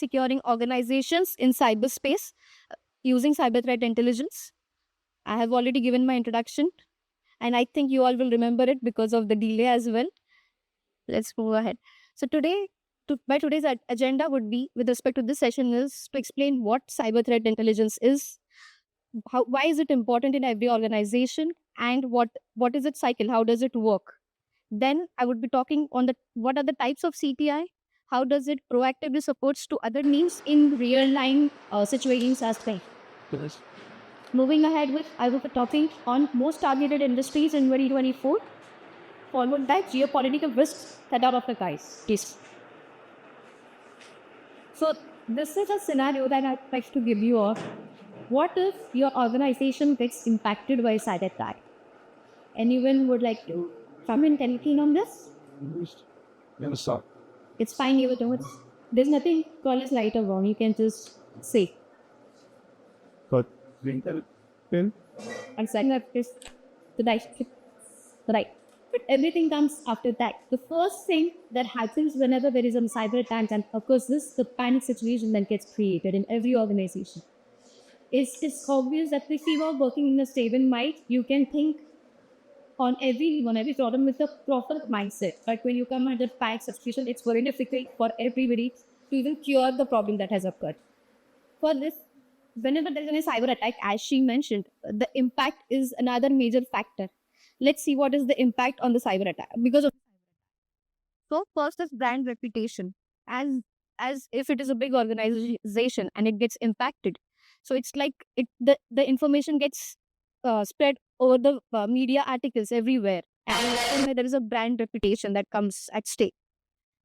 securing organizations in cyberspace using cyber threat intelligence. I have already given my introduction, and I think you all will remember it because of the delay as well. Let's go ahead. So today's agenda would be, with respect to this session, is to explain what cyber threat intelligence is, why is it important in every organization, and what is its cycle, how does it work. Then I would be talking on the what are the types of CTI, how does it proactively supports to other needs in real line situations as well. Yes. Moving ahead with, I will be talking on most targeted industries in 2024, followed by geopolitical risks that are of the case. So this is a scenario that I'd like to give you of, what if your organization gets impacted by a cyber attack? Anyone would like to comment anything on this? Yes. It's fine, you don't. There's nothing called as right or wrong. You can just say. But then I'm saying that is the right. But everything comes after that. The first thing that happens whenever there is a cyber attack and occurs, this the panic situation that gets created in every organization. It's obvious that if you are working in a stable mind, you can think on every problem with a proper mindset. But when you come under panic situation, it's very difficult for everybody to even cure the problem that has occurred. For this, whenever there is a cyber attack, as she mentioned, the impact is another major factor. Let's see what is the impact on the cyber attack. Because of so first is brand reputation. As if it is a big organization and it gets impacted, so it's like the information gets spread over the media articles everywhere, and there is a brand reputation that comes at stake.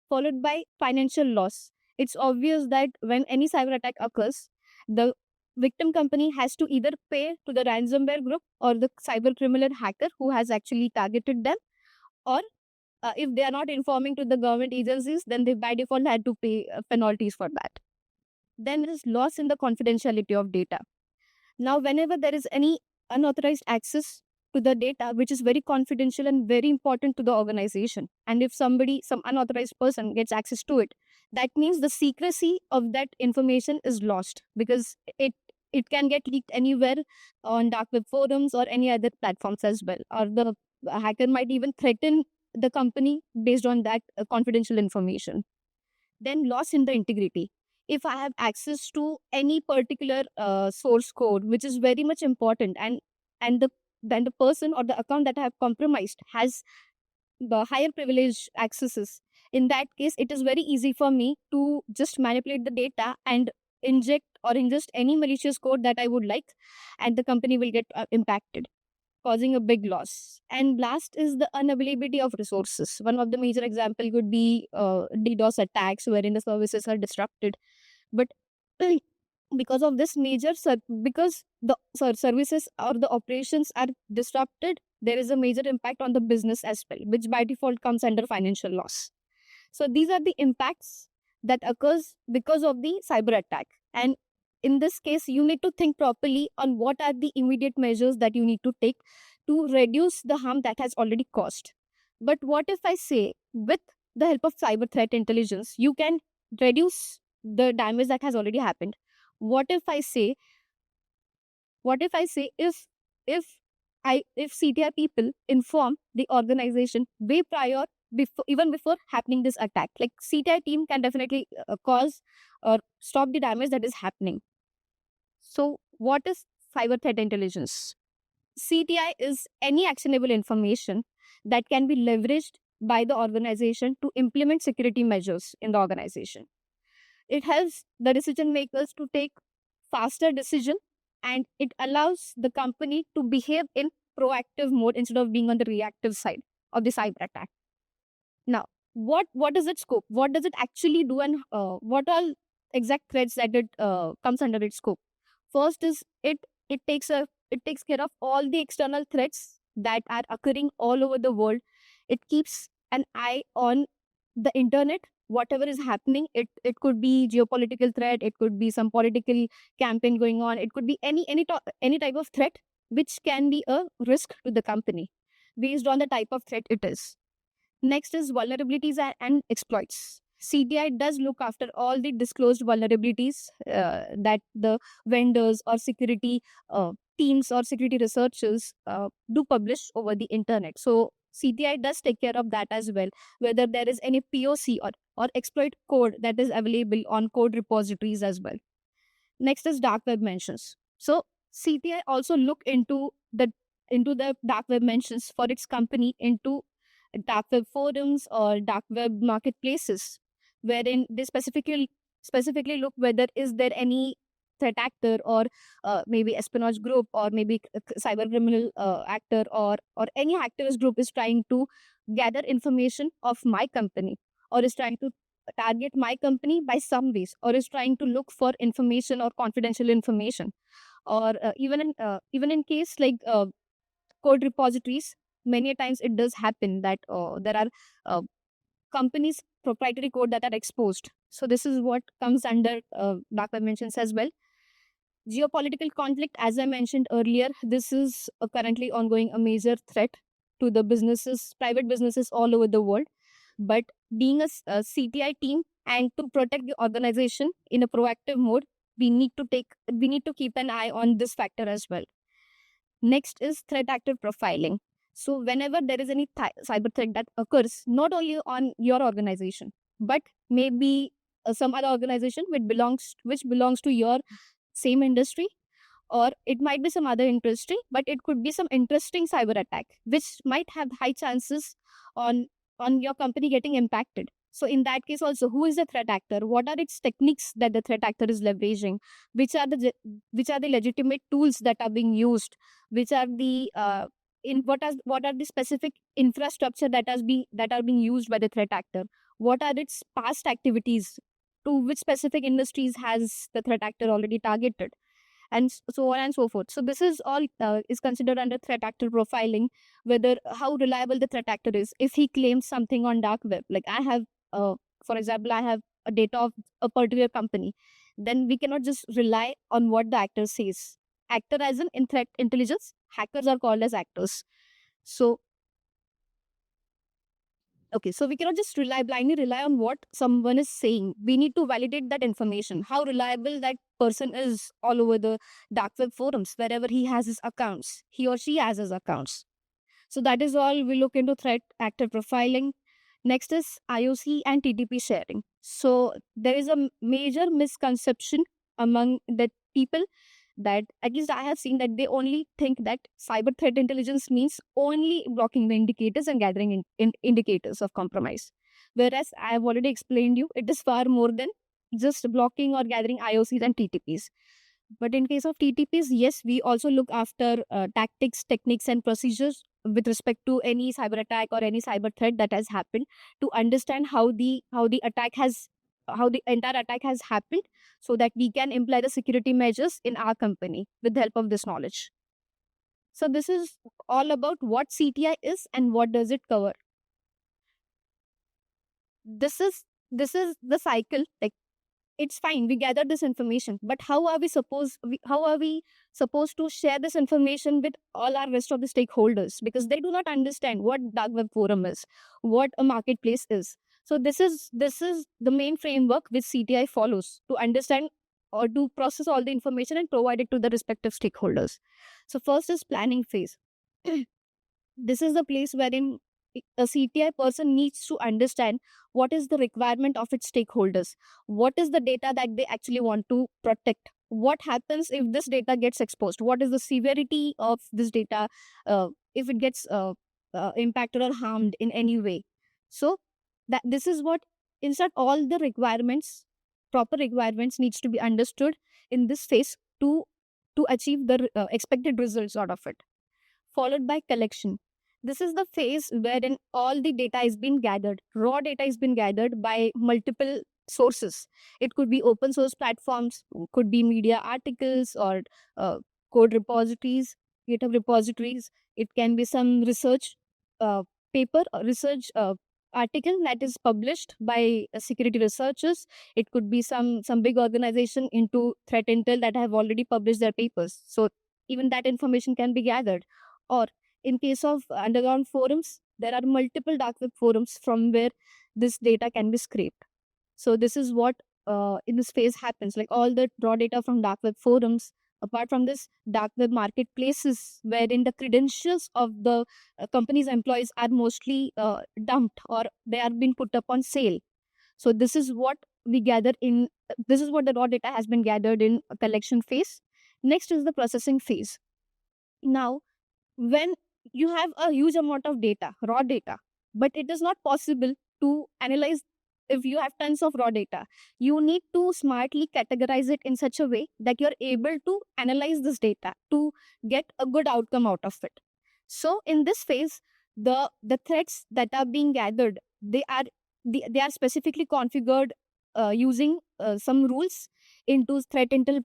Followed by financial loss. It's obvious that when any cyber attack occurs, the victim company has to either pay to the ransomware group or the cyber criminal hacker who has actually targeted them, or if they are not informing to the government agencies, then they by default had to pay penalties for that. Then there is loss in the confidentiality of data. Now, whenever there is any unauthorized access to the data, which is very confidential and very important to the organization, and if some unauthorized person gets access to it, that means the secrecy of that information is lost, because it can get leaked anywhere on dark web forums or any other platforms as well, or the hacker might even threaten the company based on that confidential information. Then loss in the integrity. If I have access to any particular source code, which is very much important, and then the person or the account that I have compromised has the higher privilege accesses, in that case, it is very easy for me to just manipulate the data and inject or ingest any malicious code that I would like, and the company will get impacted, causing a big loss. And last is the unavailability of resources. One of the major example could be DDoS attacks, wherein the services are disrupted. But because of this because the services or the operations are disrupted, there is a major impact on the business as well, which by default comes under financial loss. So these are the impacts that occurs because of the cyber attack. And in this case, you need to think properly on what are the immediate measures that you need to take to reduce the harm that has already caused. But what if I say, with the help of cyber threat intelligence, you can reduce the damage that has already happened? What if I say, if if CTI people inform the organization way prior, even before happening this attack, like CTI team can definitely cause or stop the damage that is happening. So what is cyber threat intelligence? CTI is any actionable information that can be leveraged by the organization to implement security measures in the organization. It helps the decision makers to take faster decision, and it allows the company to behave in proactive mode instead of being on the reactive side of the cyber attack. Now, what is its scope? What does it actually do, and what all exact threats that it comes under its scope? First is it takes care of all the external threats that are occurring all over the world. It keeps an eye on the internet, whatever is happening. It could be geopolitical threat, it could be some political campaign going on, it could be any type of threat which can be a risk to the company based on the type of threat it is. Next is vulnerabilities and exploits. CTI does look after all the disclosed vulnerabilities that the vendors or security teams or security researchers do publish over the internet. So CTI does take care of that as well, whether there is any POC or exploit code that is available on code repositories as well. Next is dark web mentions. So CTI also look into the dark web mentions for its company into dark web forums or dark web marketplaces, wherein they specifically look whether is there any threat actor or maybe espionage group or maybe cyber criminal actor or any activist group is trying to gather information of my company or is trying to target my company by some ways or is trying to look for information or confidential information or even in case like code repositories, many a times it does happen that there are uh, companies proprietary code that are exposed. So this is what comes under dark web mentions as well. Geopolitical conflict, as I mentioned earlier, this is currently ongoing a major threat to the businesses, private businesses all over the world. But being a CTI team and to protect the organization in a proactive mode, we need to keep an eye on this factor as well. Next is threat actor profiling. So whenever there is any cyber threat that occurs, not only on your organization, but maybe some other organization which belongs to your same industry, or it might be some other industry, but it could be some interesting cyber attack which might have high chances on your company getting impacted. So in that case also, who is the threat actor, what are its techniques that the threat actor is leveraging, which are the legitimate tools that are being used, which are the what are the specific infrastructure that are being used by the threat actor, what are its past activities, to which specific industries has the threat actor already targeted, and so on and so forth. So this is all is considered under threat actor profiling, whether how reliable the threat actor is. If he claims something on dark web, like I have, for example, I have a data of a particular company, then we cannot just rely on what the actor says. Actor as in threat intelligence, hackers are called as actors. So okay, so we cannot just blindly rely on what someone is saying. We need to validate that information, how reliable that person is all over the dark web forums, wherever he has his accounts, he or she has his accounts. So that is all we look into threat actor profiling. Next is IOC and TTP sharing. So there is a major misconception among the people that at least I have seen that they only think that cyber threat intelligence means only blocking the indicators and gathering indicators of compromise. Whereas I have already explained you, it is far more than just blocking or gathering IOCs and TTPs. But in case of TTPs, yes, we also look after tactics, techniques, and procedures with respect to any cyber attack or any cyber threat that has happened to understand how the attack has how the entire attack has happened, so that we can imply the security measures in our company with the help of this knowledge. So this is all about what CTI is and what does it cover. This is the cycle. Like, it's fine, we gather this information, but how are we supposed to share this information with all our rest of the stakeholders, because they do not understand what dark web forum is, what a marketplace is. So this is the main framework which CTI follows to understand or to process all the information and provide it to the respective stakeholders. So first is planning phase. This is the place wherein a CTI person needs to understand what is the requirement of its stakeholders, what is the data that they actually want to protect, what happens if this data gets exposed, what is the severity of this data if it gets impacted or harmed in any way. So that this is what, instead, all the requirements, proper requirements needs to be understood in this phase to achieve the expected results out of it. Followed by collection. This is the phase wherein all the data is being gathered. Raw data is being gathered by multiple sources. It could be open source platforms, could be media articles or code repositories, GitHub repositories. It can be some research uh, paper or research article that is published by security researchers. It could be some big organization into threat intel that have already published their papers. So even that information can be gathered. Or in case of underground forums, there are multiple dark web forums from where this data can be scraped. So this is what in this phase happens. Like all the raw data from dark web forums, apart from this, dark web marketplaces wherein the credentials of the company's employees are mostly dumped or they are being put up on sale. So this is what we gather in, this is what the raw data has been gathered in a collection phase. Next is the processing phase. Now, when you have a huge amount of data, raw data, but it is not possible to analyze. If you have tons of raw data, you need to smartly categorize it in such a way that you're able to analyze this data to get a good outcome out of it. So in this phase, the threats that are being gathered, they are specifically configured using some rules into threat intel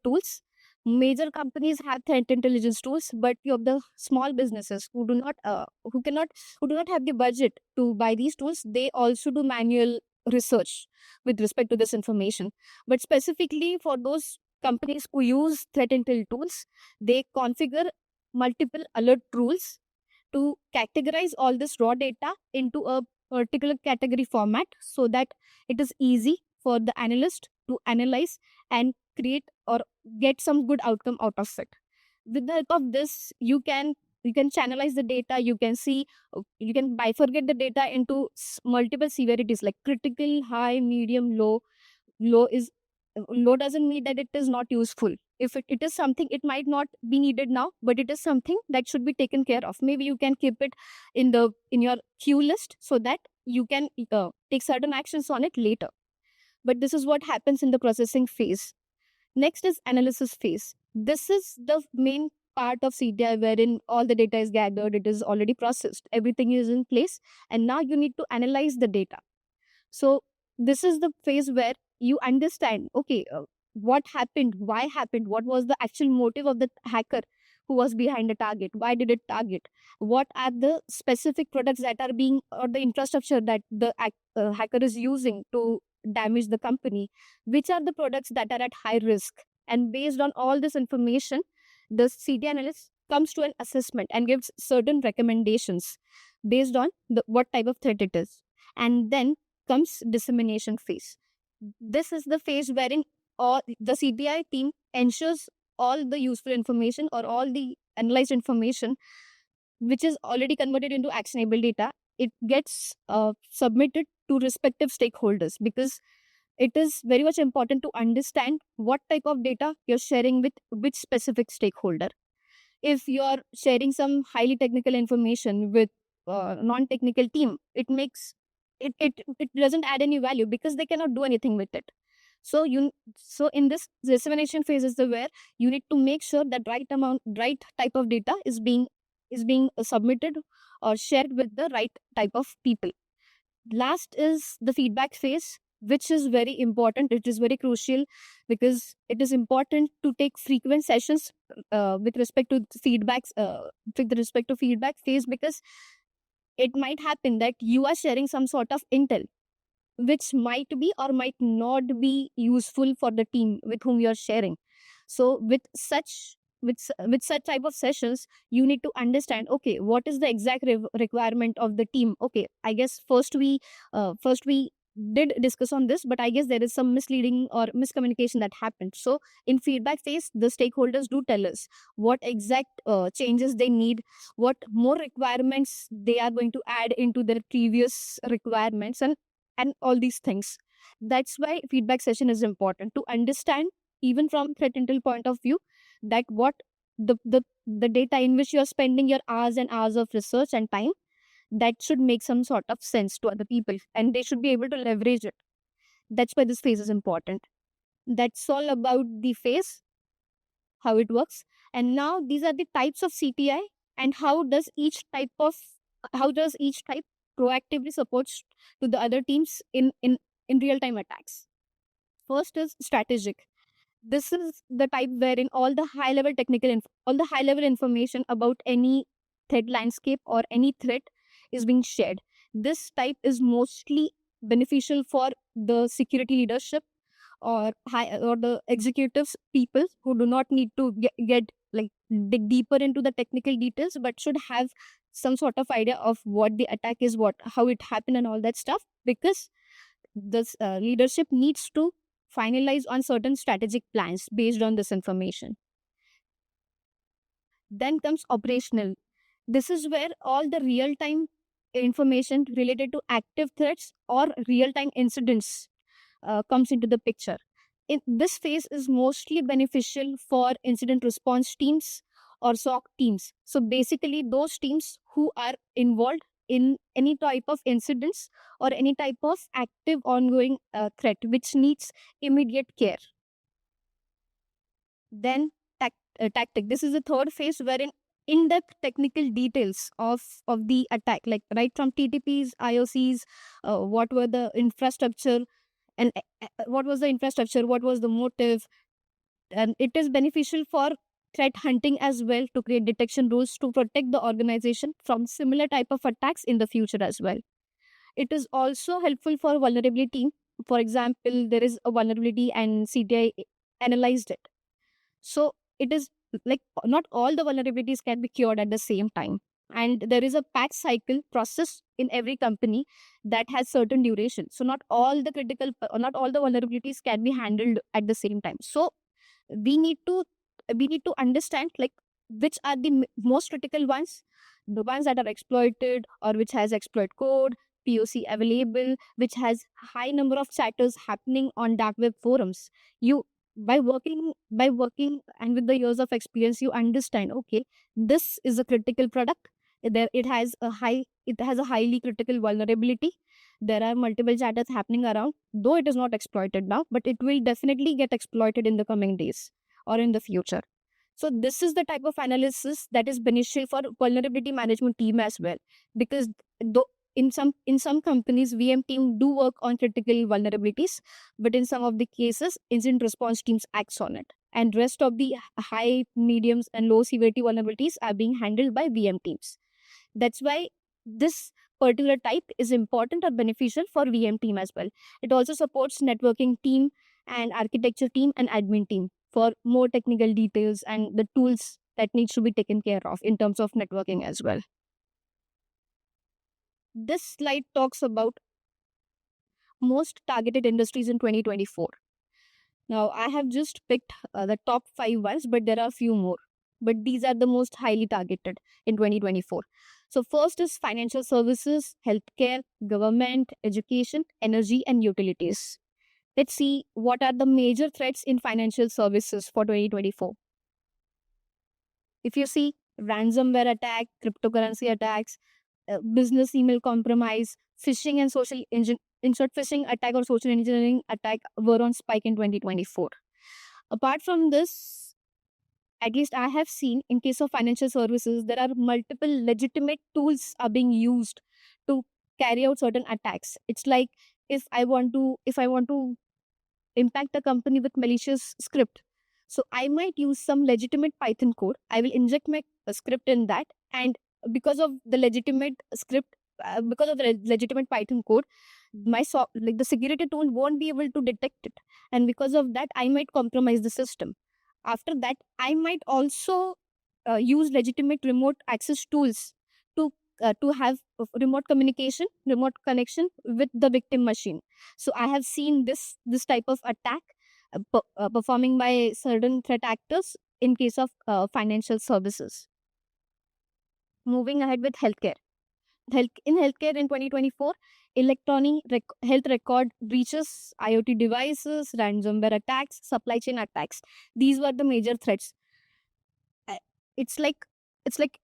tools. Major companies have threat intelligence tools, but few of the small businesses who do not have the budget to buy these tools, they also do manual research with respect to this information. But specifically for those companies who use threat intel tools, they configure multiple alert rules to categorize all this raw data into a particular category format so that it is easy for the analyst to analyze and create or get some good outcome out of it. With the help of this, you can channelize the data, you can see, you can bifurcate the data into multiple severities like critical, high, medium, low. Low doesn't mean that it is not useful. If it is something, it might not be needed now, but it is something that should be taken care of. Maybe you can keep it in your queue list so that you can take certain actions on it later. But this is what happens in the processing phase. Next is analysis phase. This is the main part of CTI wherein all the data is gathered, it is already processed, everything is in place, and now you need to analyze the data. So this is the phase where you understand, okay, what happened, why happened, what was the actual motive of the hacker who was behind the target, why did it target, what are the specific products that are being, or the infrastructure that the hacker is using to damage the company, which are the products that are at high risk. And based on all this information, the CT analyst comes to an assessment and gives certain recommendations based on what type of threat it is. And then comes dissemination phase. This is the phase wherein all the CBI team ensures all the useful information or all the analyzed information, which is already converted into actionable data, it gets submitted to respective stakeholders, because it is very much important to understand what type of data you're sharing with which specific stakeholder. If you're sharing some highly technical information with non-technical team, it doesn't add any value because they cannot do anything with it. So in this dissemination phase is the where you need to make sure that right type of data is being submitted or shared with the right type of people. Last is the feedback phase, which is very important. It is very crucial because it is important to take frequent sessions with respect to feedback phase, because it might happen that you are sharing some sort of intel which might be or might not be useful for the team with whom you're sharing. So with such type of sessions, you need to understand, okay, what is the exact requirement of the team. Okay, I guess first we did discuss on this, but I guess there is some misleading or miscommunication that happened. So in feedback phase, the stakeholders do tell us what exact changes they need, what more requirements they are going to add into their previous requirements, and all these things. That's why feedback session is important to understand, even from threat intel point of view, that what the data in which you're spending your hours and hours of research and time, that should make some sort of sense to other people and they should be able to leverage it. That's why this phase is important. That's all about the phase, how it works. And now these are the types of CTI, and how does each type proactively supports to the other teams in real time attacks. First is strategic. This is the type wherein all the high level information about any threat landscape or any threat is being shared. This type is mostly beneficial for the security leadership or the executives people who do not need to get like dig deeper into the technical details, but should have some sort of idea of what the attack is, what how it happened and all that stuff. Because this leadership needs to finalize on certain strategic plans based on this information. Then comes operational. This is where all the real time information related to active threats or real time incidents comes into the picture. This phase is mostly beneficial for incident response teams or SOC teams. So basically, those teams who are involved in any type of incidents or any type of active ongoing threat which needs immediate care. Then tactic. This is the third phase wherein in-depth technical details of the attack, like right from TTPs, IOCs, what were the infrastructure, and what was the infrastructure, what was the motive. And it is beneficial for threat hunting as well, to create detection rules to protect the organization from similar type of attacks in the future as well. It is also helpful for vulnerability. For example, there is a vulnerability and CTI analyzed it. So it is like not all the vulnerabilities can be cured at the same time. And there is a patch cycle process in every company that has certain duration. So not all the vulnerabilities can be handled at the same time. So we need to understand like which are the most critical ones, the ones that are exploited or which has exploit code, POC available, which has high number of chatters happening on dark web forums. You by working and with the years of experience, you understand, okay, this is a critical product. It has a highly critical vulnerability. There are multiple chatters happening around, though it is not exploited now, but it will definitely get exploited in the coming days or in the future. So this is the type of analysis that is beneficial for vulnerability management team as well, because though in some companies VM team do work on critical vulnerabilities, but in some of the cases incident response teams acts on it, and rest of the high, mediums and low severity vulnerabilities are being handled by VM teams. That's why this particular type is important or beneficial for VM team as well. It also supports networking team and architecture team and admin team for more technical details and the tools that needs to be taken care of in terms of networking as well. This slide talks about most targeted industries in 2024. Now, I have just picked the top 5 ones, but there are a few more. But these are the most highly targeted in 2024. So, first is financial services, healthcare, government, education, energy, and utilities. Let's see what are the major threats in financial services for 2024. If you see ransomware attack, cryptocurrency attacks, business email compromise, phishing and social in short, phishing attack or social engineering attack were on spike in 2024. Apart from this, at least I have seen in case of financial services, there are multiple legitimate tools are being used to carry out certain attacks. It's like if I want to impact the company with malicious script. So I might use some legitimate Python code. I will inject my script in that, and because of the legitimate script, because of the legitimate Python code, like the security tool won't be able to detect it, and because of that, I might compromise the system. After that, I might also use legitimate remote access tools to to have remote communication, remote connection with the victim machine. So I have seen this type of attack performing by certain threat actors in case of financial services. Moving ahead with healthcare. In healthcare in 2024, electronic health record breaches, IoT devices, ransomware attacks, supply chain attacks. These were the major threats. Uh, It's like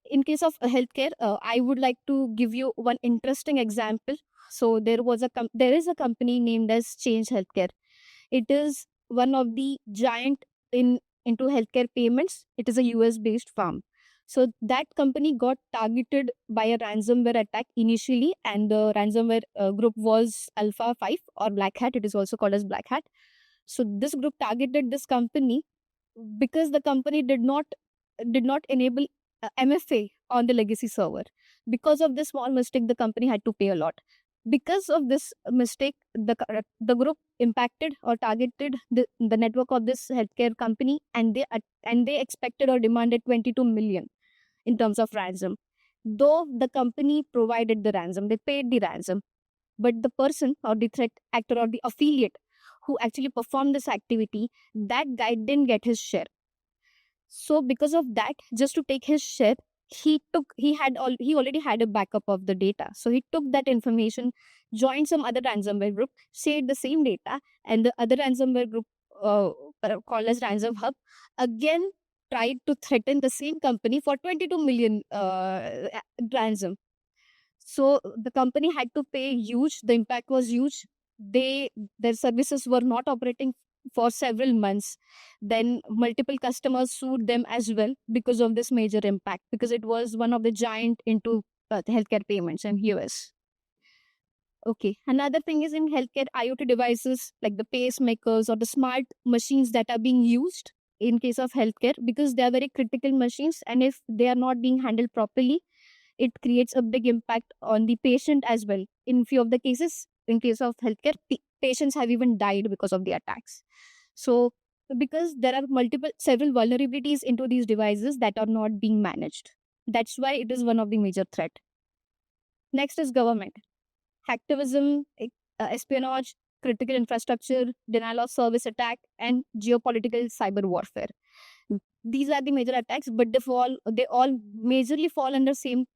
in case of healthcare, I would like to give you one interesting example. So there is a company named as Change Healthcare. It is one of the giant into healthcare payments. It is a US based firm. So that company got targeted by a ransomware attack initially, and the ransomware group was Alpha 5 or Black Hat. It is also called as Black Hat. So this group targeted this company because the company did not enable MFA on the legacy server. Because of this small mistake, the company had to pay a lot. Because of this mistake, the group impacted or targeted the network of this healthcare company, and they expected or demanded 22 million in terms of ransom. Though the company provided the ransom, they paid the ransom, but the person or the threat actor or the affiliate who actually performed this activity, that guy didn't get his share. So because of that, just to take his share, he already had a backup of the data. So he took that information, joined some other ransomware group, shared the same data, and the other ransomware group called as Ransom Hub again tried to threaten the same company for 22 million ransom. So the company had to pay huge. The impact was huge. Their services were not operating for several months. Then multiple customers sued them as well because of this major impact, because it was one of the giant into the healthcare payments in US. Okay. Another thing is in healthcare IoT devices like the pacemakers or the smart machines that are being used in case of healthcare, because they are very critical machines, and if they are not being handled properly, it creates a big impact on the patient as well. In few of the cases, in case of healthcare, patients have even died because of the attacks. So because there are several vulnerabilities into these devices that are not being managed, that's why it is one of the major threat. Next is government hacktivism, espionage, critical infrastructure, denial of service attack, and geopolitical cyber warfare. These are the major attacks, but they all majorly fall under same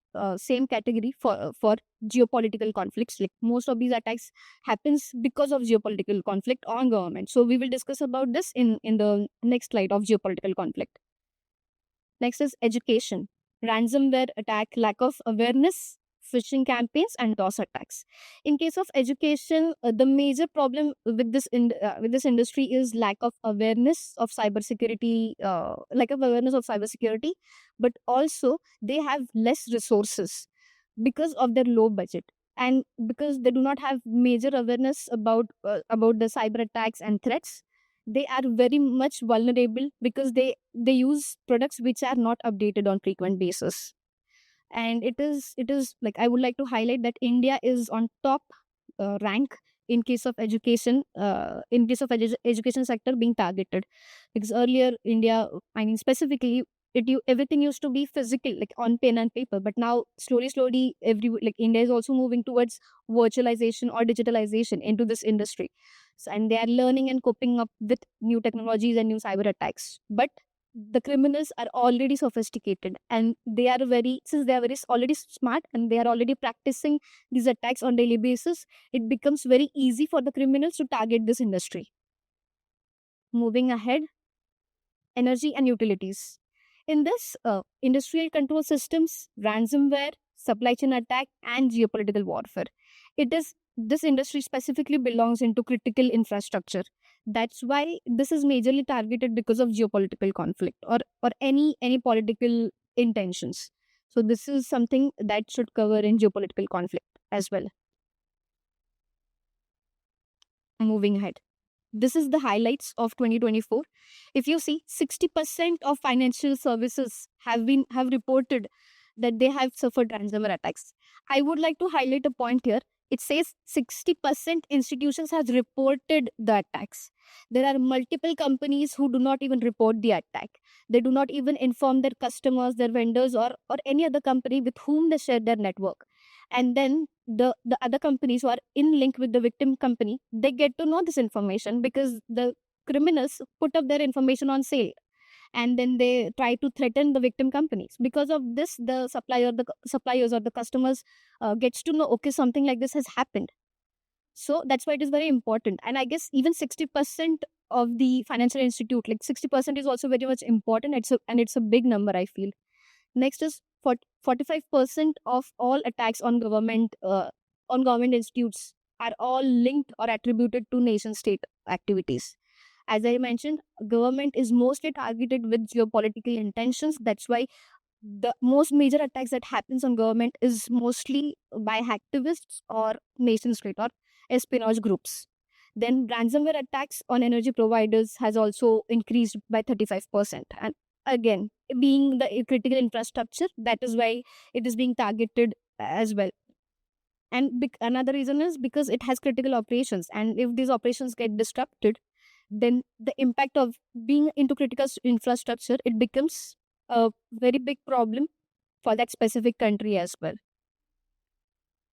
category for geopolitical conflicts. Like most of these attacks happens because of geopolitical conflict on government. So we will discuss about this in the next slide of geopolitical conflict. Next is education. Ransomware attack, lack of awareness, phishing campaigns, and DOS attacks. In case of education, the major problem with this industry is lack of awareness of cybersecurity, but also they have less resources because of their low budget, and because they do not have major awareness about the cyber attacks and threats. They are very much vulnerable because they use products which are not updated on frequent basis. And it is like, I would like to highlight that India is on top rank in case of education, education sector being targeted. Because earlier India, I mean specifically, everything used to be physical, like on pen and paper, but now slowly every, like, India is also moving towards virtualization or digitalization into this industry. So, and they are learning and coping up with new technologies and new cyber attacks. But the criminals are already sophisticated, and they are very, since they are very already smart and they are already practicing these attacks on daily basis, it becomes very easy for the criminals to target this industry. Moving ahead, energy and utilities. In this, industrial control systems, ransomware, supply chain attack, and geopolitical warfare. It is This industry specifically belongs into critical infrastructure. That's why this is majorly targeted because of geopolitical conflict, or any political intentions. So this is something that should cover in geopolitical conflict as well. Moving ahead. This is the highlights of 2024. If you see, 60% of financial services have reported that they have suffered ransomware attacks. I would like to highlight a point here. It says 60% institutions have reported the attacks. There are multiple companies who do not even report the attack. They do not even inform their customers, their vendors, or any other company with whom they share their network. And then the other companies who are in link with the victim company, they get to know this information because the criminals put up their information on sale, and then they try to threaten the victim companies. Because of this, the suppliers or the customers gets to know, okay, something like this has happened. So that's why it is very important. And I guess even 60% of the financial institute, like 60% is also very much important. It's a big number, I feel. Next is 45% of all attacks on government institutes are all linked or attributed to nation state activities. As I mentioned, government is mostly targeted with geopolitical intentions. That's why the most major attacks that happens on government is mostly by hacktivists or nation state or espionage groups. Then ransomware attacks on energy providers has also increased by 35%. And again, being the critical infrastructure, that is why it is being targeted as well. And another reason is because it has critical operations, and if these operations get disrupted, then the impact of being into critical infrastructure, it becomes a very big problem for that specific country as well.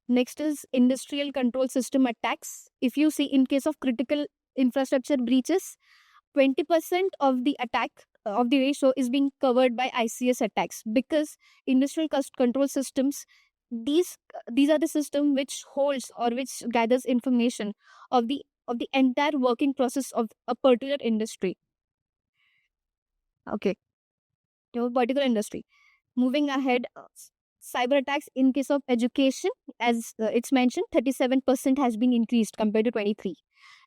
Next is industrial control system attacks. If you see, in case of critical infrastructure breaches, 20% of the attack of the ratio is being covered by ICS attacks, because industrial control systems, these are the system which holds or which gathers information of the entire working process of a particular industry. Okay, to a particular industry. Moving ahead, cyber attacks in case of education, as it's mentioned, 37% has been increased compared to 23.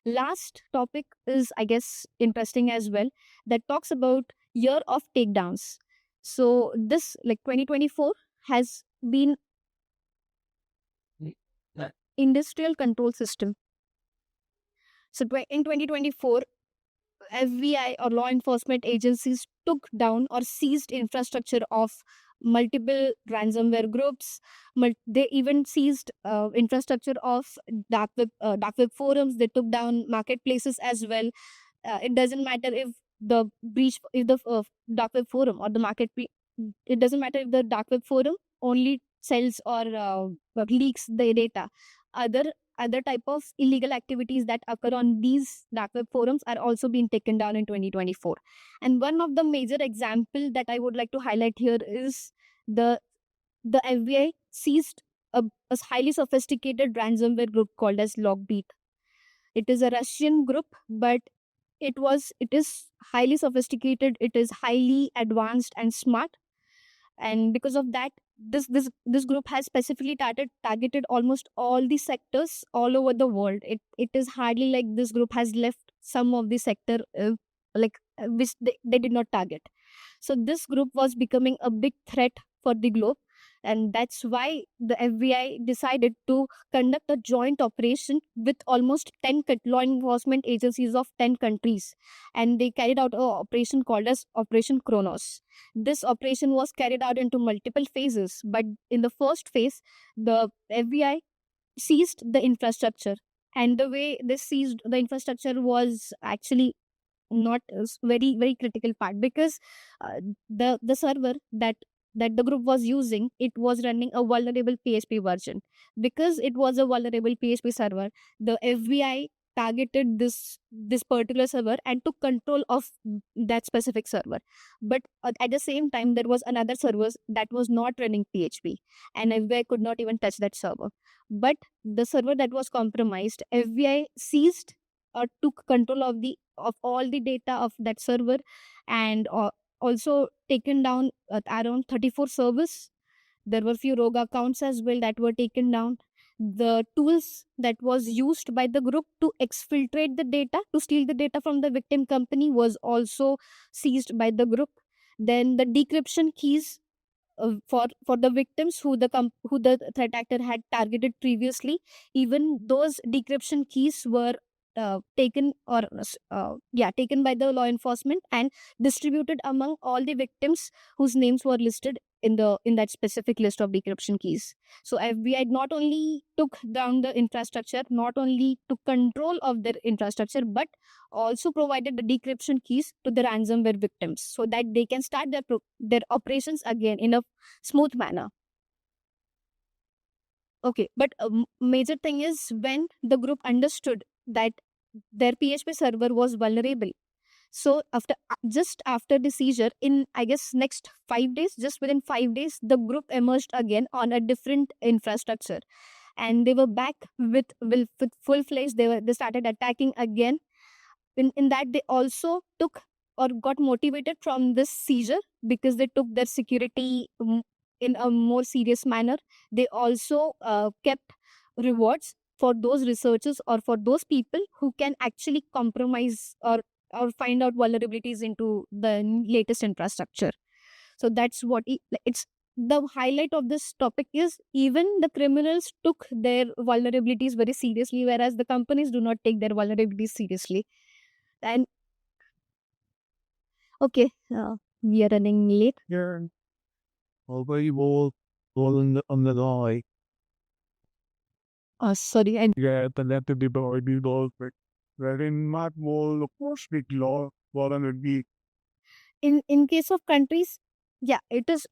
Last topic is, I guess, interesting as well, that talks about year of takedowns. So this, like 2024, has been industrial control system. So in 2024, FBI or law enforcement agencies took down or seized infrastructure of multiple ransomware groups. They even seized infrastructure of dark web forums. They took down marketplaces as well. It doesn't matter if the breach, if the dark web forum or the it doesn't matter if the dark web forum only sells or leaks the data. Other other type of illegal activities that occur on these dark web forums are also being taken down in 2024. And one of the major example that I would like to highlight here is the the FBI seized a highly sophisticated ransomware group called as Lockbeat. It is a Russian group, but it is highly sophisticated, it is highly advanced and smart. And because of that, this group has specifically targeted almost all the sectors all over the world. It is hardly like this group has left some of the sector which they did not target. So this group was becoming a big threat for the globe, and that's why the FBI decided to conduct a joint operation with almost 10 law enforcement agencies of 10 countries, and they carried out a operation called as Operation Kronos. This operation was carried out into multiple phases, but in the first phase, the FBI seized the infrastructure. And the way they seized the infrastructure was actually not very critical part, because the server that the group was using, it was running a vulnerable PHP version. Because it was a vulnerable PHP server, the FBI targeted this particular server and took control of that specific server. But at the same time, there was another server that was not running PHP, and FBI could not even touch that server. But the server that was compromised, FBI seized or took control of all the data of that server, and also taken down around 34 servers. There were few rogue accounts as well that were taken down. The tools that was used by the group to exfiltrate the data, to steal the data from the victim company, was also seized by the group. Then the decryption keys for the victims who the threat actor had targeted previously, even those decryption keys were taken by the law enforcement and distributed among all the victims whose names were listed in that specific list of decryption keys. So FBI not only took down the infrastructure, not only took control of their infrastructure, but also provided the decryption keys to the ransomware victims so that they can start their operations again in a smooth manner. Okay, but a major thing is when the group understood that their PHP server was vulnerable. So just after the seizure, in I guess next 5 days, just within 5 days, the group emerged again on a different infrastructure, and they were back with full fledged. They started attacking again. In that, they also took or got motivated from this seizure because they took their security in a more serious manner. They also kept rewards for those researchers or for those people who can actually compromise or find out vulnerabilities into the latest infrastructure. So that's what it's the highlight of this topic is even the criminals took their vulnerabilities very seriously, whereas the companies do not take their vulnerabilities seriously. And okay, we are running late. Yeah. Already all on the line. Sorry, and Yeah, the letter be already lost, but wherein not more, of course, big law, 400 week. in case of countries, yeah, it is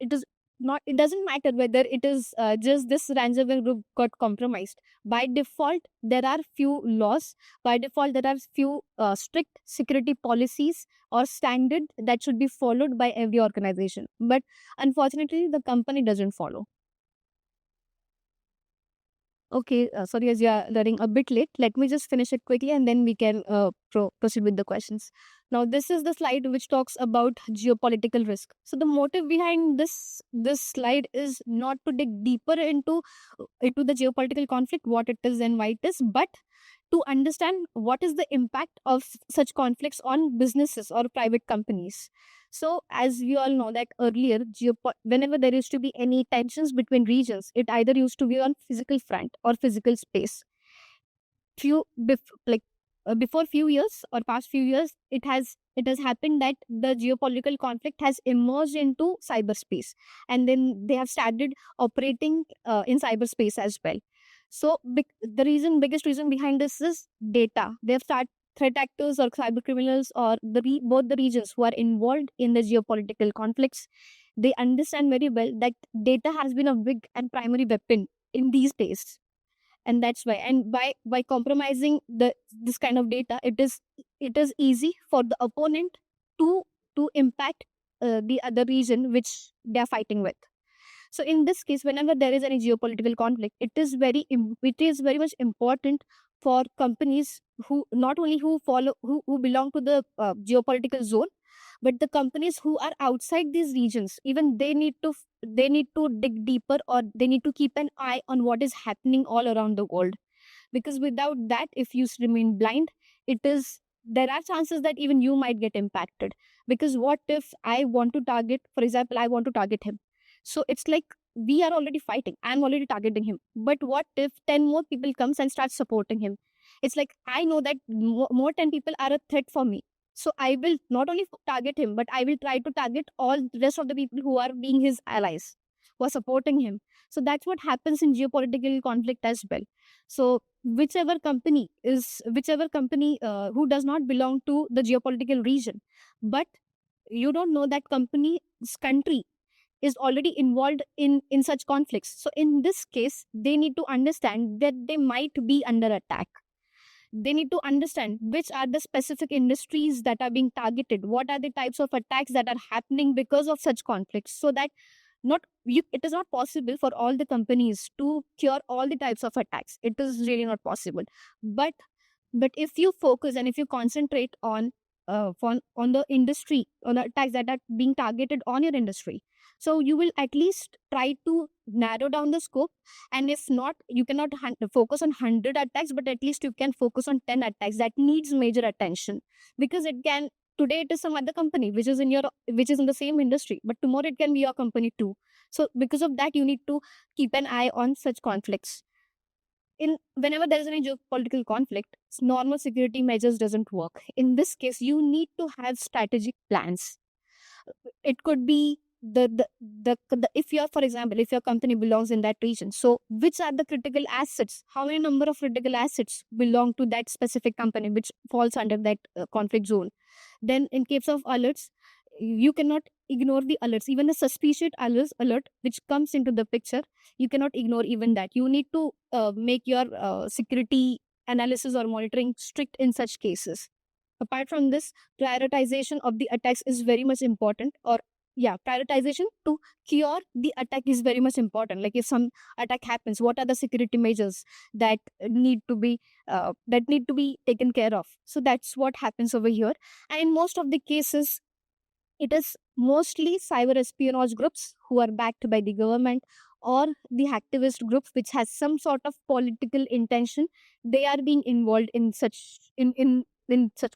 not, it doesn't matter whether it is just this ransomware group got compromised. By default there are few laws, by default there are few strict security policies or standard that should be followed by every organization, but unfortunately the company doesn't follow. Okay, sorry, as you are running a bit late, let me just finish it quickly and then we can proceed with the questions. Now, this is the slide which talks about geopolitical risk. So, the motive behind this slide is not to dig deeper into the geopolitical conflict, what it is and why it is, but to understand what is the impact of such conflicts on businesses or private companies. So, as we all know that earlier, whenever there used to be any tensions between regions, it either used to be on physical front or physical space. Like before few years or past few years, it has happened that the geopolitical conflict has emerged into cyberspace, and then they have started operating in cyberspace as well. So the biggest reason behind this is data. They have started threat actors or cyber criminals or both the regions who are involved in the geopolitical conflicts. They understand very well that data has been a big and primary weapon in these days, and that's why, and by compromising this kind of data, it is easy for the opponent to impact the other region which they are fighting with. So in this case, whenever there is any geopolitical conflict, it is very much important for companies who not only who belong to the geopolitical zone, but the companies who are outside these regions, even they need to dig deeper, or they need to keep an eye on what is happening all around the world. Because without that, if you remain blind, it is there are chances that even you might get impacted. Because what if I want to target, for example, I want to target him, so it's like we are already fighting, I'm already targeting him, but what if 10 more people comes and start supporting him? It's like I know that more 10 people are a threat for me, so I will not only target him, but I will try to target all the rest of the people who are being his allies, who are supporting him. So that's what happens in geopolitical conflict as well. So whichever company who does not belong to the geopolitical region, but you don't know that company's country is already involved in such conflicts, so in this case they need to understand that they might be under attack. They need to understand which are the specific industries that are being targeted, what are the types of attacks that are happening because of such conflicts, so that it is not possible for all the companies to cure all the types of attacks. It is really not possible. But but if you focus and if you concentrate on the industry, on the attacks that are being targeted on your industry, so you will at least try to narrow down the scope. And if not, you cannot focus on 100 attacks, but at least you can focus on 10 attacks that needs major attention. Because it can, today it is some other company which is in the same industry, but tomorrow it can be your company too. So because of that, you need to keep an eye on such conflicts. In Whenever there is any geopolitical conflict, normal security measures doesn't work. In this case, you need to have strategic plans. It could be the if you're, for example, if your company belongs in that region, so which are the critical assets, how many number of critical assets belong to that specific company which falls under that conflict zone. Then in case of alerts, you cannot ignore the alerts, even a suspicious alert which comes into the picture. You cannot ignore even that. You need to make your security analysis or monitoring strict in such cases. Apart from this, prioritization of the attacks is very much important. Or yeah, prioritization to cure the attack is very much important. Like if some attack happens, what are the security measures that need to be taken care of? So that's what happens over here. And in most of the cases, it is mostly cyber espionage groups who are backed by the government, or the activist groups which has some sort of political intention. They are being involved in such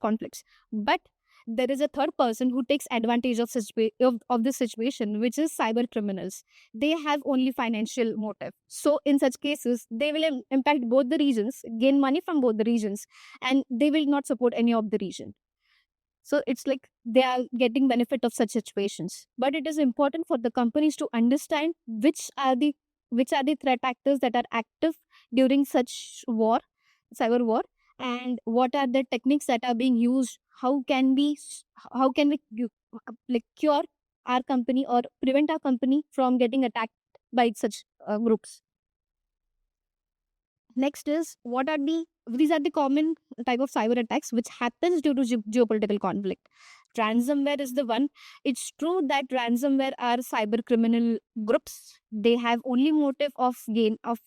conflicts. But there is a third person who takes advantage of of this situation, which is cyber criminals. They have only financial motive. So in such cases, they will impact both the regions, gain money from both the regions, and they will not support any of the region. So it's like they are getting benefit of such situations. But it is important for the companies to understand which are the threat actors that are active during such war, cyber war, and what are the techniques that are being used. How can we cure our company or prevent our company from getting attacked by such groups. Next is, what are these are the common type of cyber attacks which happens due to geopolitical conflict. Ransomware is the one. It's true that ransomware are cyber criminal groups. They have only motive of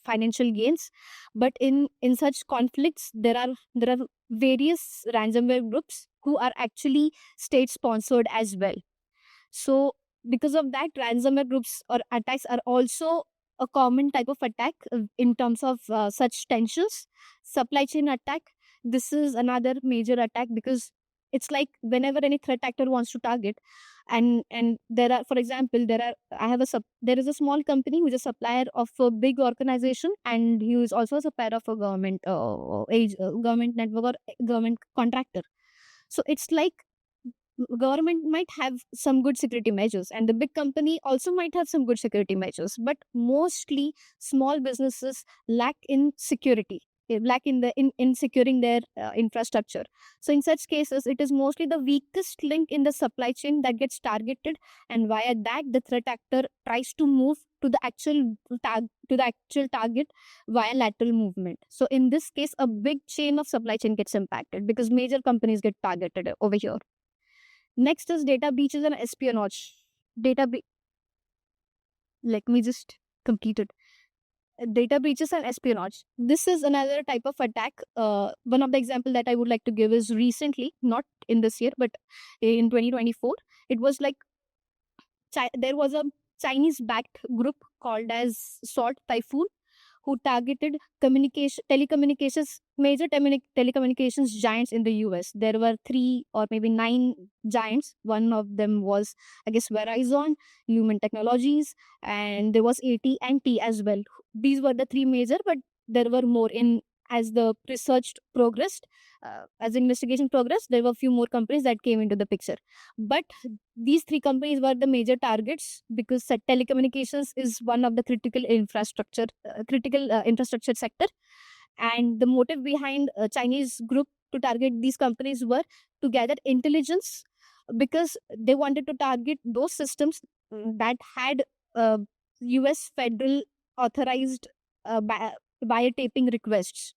financial gains, but in such conflicts there are various ransomware groups who are actually state sponsored as well. So because of that, ransomware groups or attacks are also a common type of attack in terms of such tensions. Supply chain attack. This is another major attack because it's like whenever any threat actor wants to target, and there are, for example, there is a small company who is a supplier of a big organization, and he is also a supplier of a government network or government contractor. So it's like government might have some good security measures and the big company also might have some good security measures, but mostly small businesses lack in security, lack in securing their infrastructure. So in such cases it is mostly the weakest link in the supply chain that gets targeted, and via that the threat actor tries to move to the actual target via lateral movement. So in this case a big chain of supply chain gets impacted because major companies get targeted over here. Next is data breaches and espionage. Data bre- Let me just complete it. Data breaches and espionage. This is another type of attack. One of the example that I would like to give is recently, not in this year, but in 2024. It was like there was a Chinese-backed group called as Salt Typhoon who targeted major telecommunications giants in the US. There were 3 or maybe 9 giants. One of them was, I guess, Verizon, Lumen Technologies, and there was AT&T as well. These were the 3 major, but there were more in as the research progressed, as investigation progressed. There were a few more companies that came into the picture, but these 3 companies were the major targets because telecommunications is one of the critical infrastructure sector, and the motive behind a Chinese group to target these companies were to gather intelligence because they wanted to target those systems that had US federal authorized biotaping requests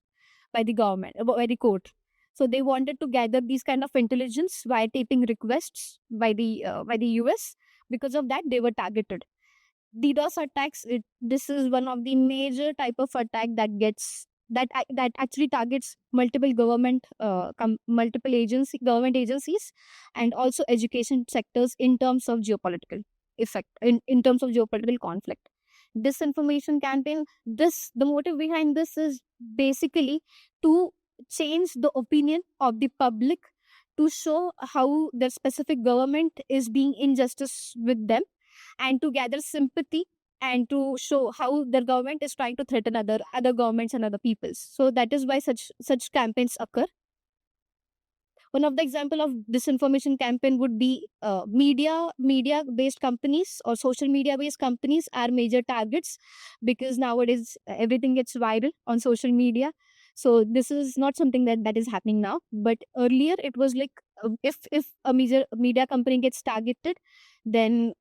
by the government, by the court. So they wanted to gather these kind of intelligence via taping requests by the US. Because of that, they were targeted. DDoS attacks. This is one of the major type of attack that actually targets multiple government agencies, and also education sectors in terms of geopolitical effect, in terms of geopolitical conflict. Disinformation campaign. The motive behind this is basically to change the opinion of the public, to show how the specific government is being injustice with them, and to gather sympathy, and to show how the government is trying to threaten other governments and other peoples. So that is why such campaigns occur. One of the example of disinformation campaign would be media based companies or social media based companies are major targets because nowadays everything gets viral on social media. So this is not something that is happening now, but earlier it was like, if a major media company gets targeted, then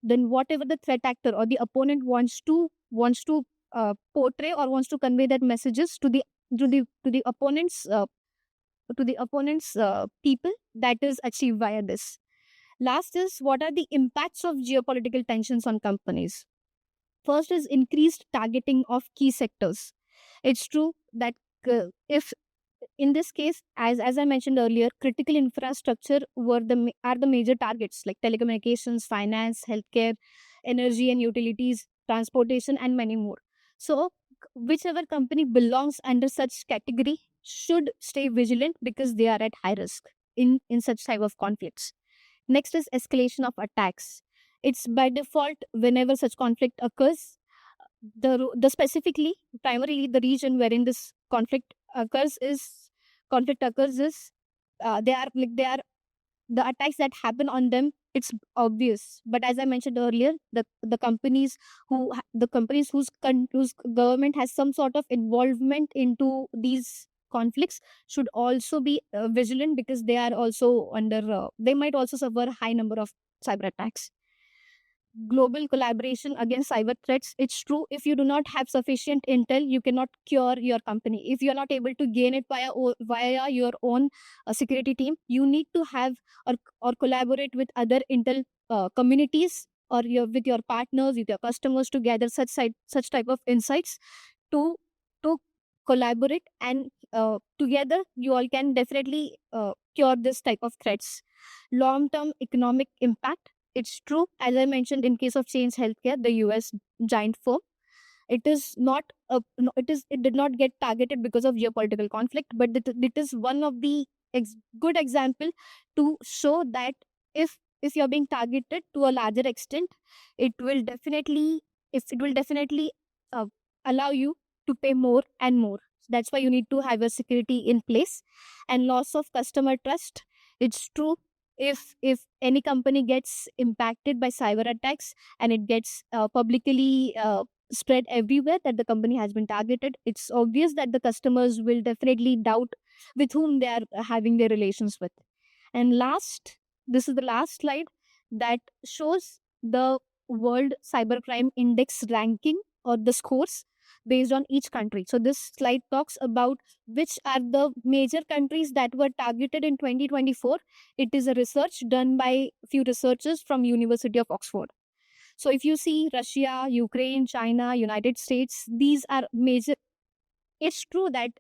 whatever the threat actor or the opponent wants to portray or wants to convey that messages to the opponent's people, that is achieved via this. Last is, what are the impacts of geopolitical tensions on companies? First is increased targeting of key sectors. It's true that if in this case, as I mentioned earlier, critical infrastructure are the major targets like telecommunications, finance, healthcare, energy and utilities, transportation, and many more. So, whichever company belongs under such category should stay vigilant because they are at high risk in such type of conflicts. Next is escalation of attacks. It's by default whenever such conflict occurs, the specifically primarily the region wherein this conflict occurs is they are the attacks that happen on them, it's obvious. But as I mentioned earlier, the companies whose government has some sort of involvement into these conflicts should also be vigilant because they are also under they might also suffer high number of cyber attacks. global collaboration against cyber threats. It's true. If you do not have sufficient intel, you cannot cure your company. If you're not able to gain it via your own security team, you need to have or collaborate with other intel communities, or with your partners, with your customers, to gather such type of insights, to to collaborate, and together you all can definitely cure this type of threats. Long term economic impact, it's true. As I mentioned, in case of Change Healthcare, the US giant firm, it is not it did not get targeted because of geopolitical conflict, but it is one of the good example to show that if you're being targeted to a larger extent, it will definitely it will definitely uh, allow you to pay more and more. That's why you need to have a security in place. And loss of customer trust, it's true. If any company gets impacted by cyber attacks, and it gets publicly spread everywhere that the company has been targeted, it's obvious that the customers will definitely doubt with whom they are having their relations with. And last, this is the last slide that shows the World Cybercrime Index ranking, or the scores based on each country. So this slide talks about which are the major countries that were targeted in 2024. It is a research done by few researchers from University of Oxford. So if you see Russia, Ukraine, China, United States, these are major. It's true that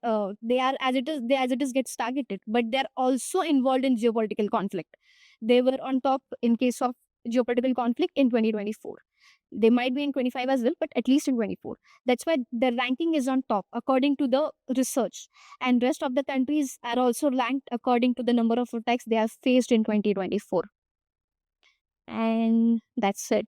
they are, as it is gets targeted, but they're also involved in geopolitical conflict. They were on top in case of geopolitical conflict in 2024. They might be in 25 as well, but at least in 24. That's why the ranking is on top according to the research. And rest of the countries are also ranked according to the number of attacks they have faced in 2024. And that's it.